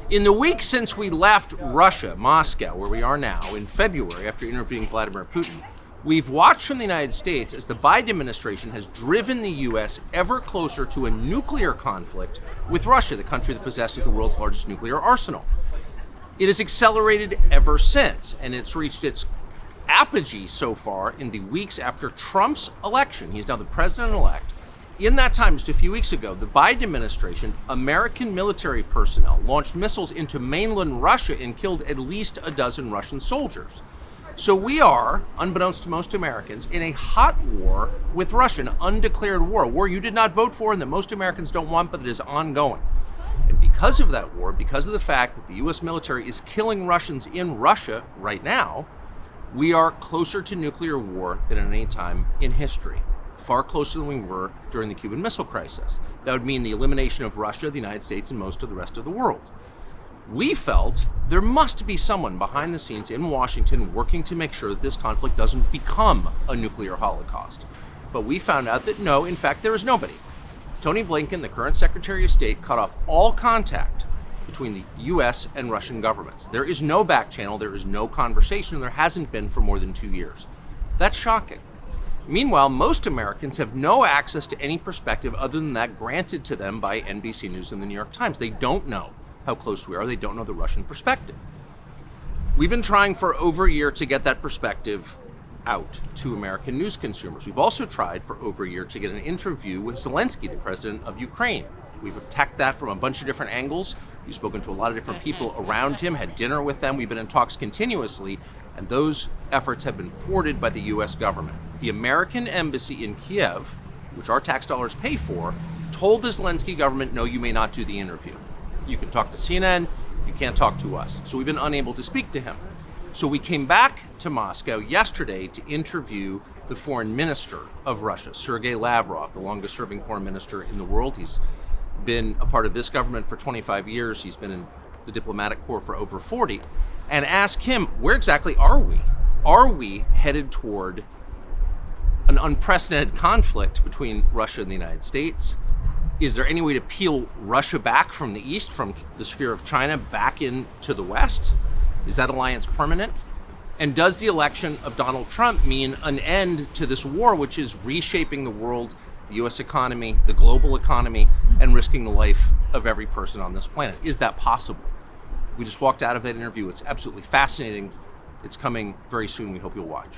In the week since we left Russia, Moscow, where we are now, in February, after interviewing Vladimir Putin, we've watched from the United States as the Biden administration has driven the U.S. ever closer to a nuclear conflict with Russia, the country that possesses the world's largest nuclear arsenal. It has accelerated ever since, and it's reached its apogee so far in the weeks after Trump's election. He's now the president-elect. In that time, just a few weeks ago, the Biden administration, American military personnel, launched missiles into mainland Russia and killed at least a dozen Russian soldiers. So we are, unbeknownst to most Americans, in a hot war with Russia, an undeclared war, a war you did not vote for and that most Americans don't want, but that is ongoing. And because of that war, because of the fact that the U.S. military is killing Russians in Russia right now, we are closer to nuclear war than at any time in history. Far closer than we were during the Cuban Missile Crisis. That would mean the elimination of Russia, the United States, and most of the rest of the world. We felt there must be someone behind the scenes in Washington working to make sure that this conflict doesn't become a nuclear holocaust. But we found out that no, in fact, there is nobody. Tony Blinken, the current Secretary of State, cut off all contact between the U.S. and Russian governments. There is no back channel, there is no conversation, and there hasn't been for more than 2 years. That's shocking. Meanwhile, most Americans have no access to any perspective other than that granted to them by NBC News and the New York Times. They don't know how close we are. They don't know the Russian perspective. We've been trying for over a year to get that perspective out to American news consumers. We've also tried for over a year to get an interview with Zelensky, the president of Ukraine. We've attacked that from a bunch of different angles. We've spoken to a lot of different people around him, had dinner with them. We've been in talks continuously, and those efforts have been thwarted by the U.S. government. The American embassy in Kiev, which our tax dollars pay for, told the Zelensky government, no, you may not do the interview. You can talk to CNN, you can't talk to us. So we've been unable to speak to him. So we came back to Moscow yesterday to interview the foreign minister of Russia, Sergei Lavrov, the longest serving foreign minister in the world. He's been a part of this government for 25 years. He's been in the diplomatic corps for over 40, and ask him, where exactly are we? Are we headed toward an unprecedented conflict between Russia and the United States? Is there any way to peel Russia back from the east, from the sphere of China, back into the west? Is that alliance permanent? And does the election of Donald Trump mean an end to this war, which is reshaping the world, the U.S. economy, the global economy, and risking the life of every person on this planet? Is that possible? We just walked out of that interview. It's absolutely fascinating. It's coming very soon. We hope you'll watch.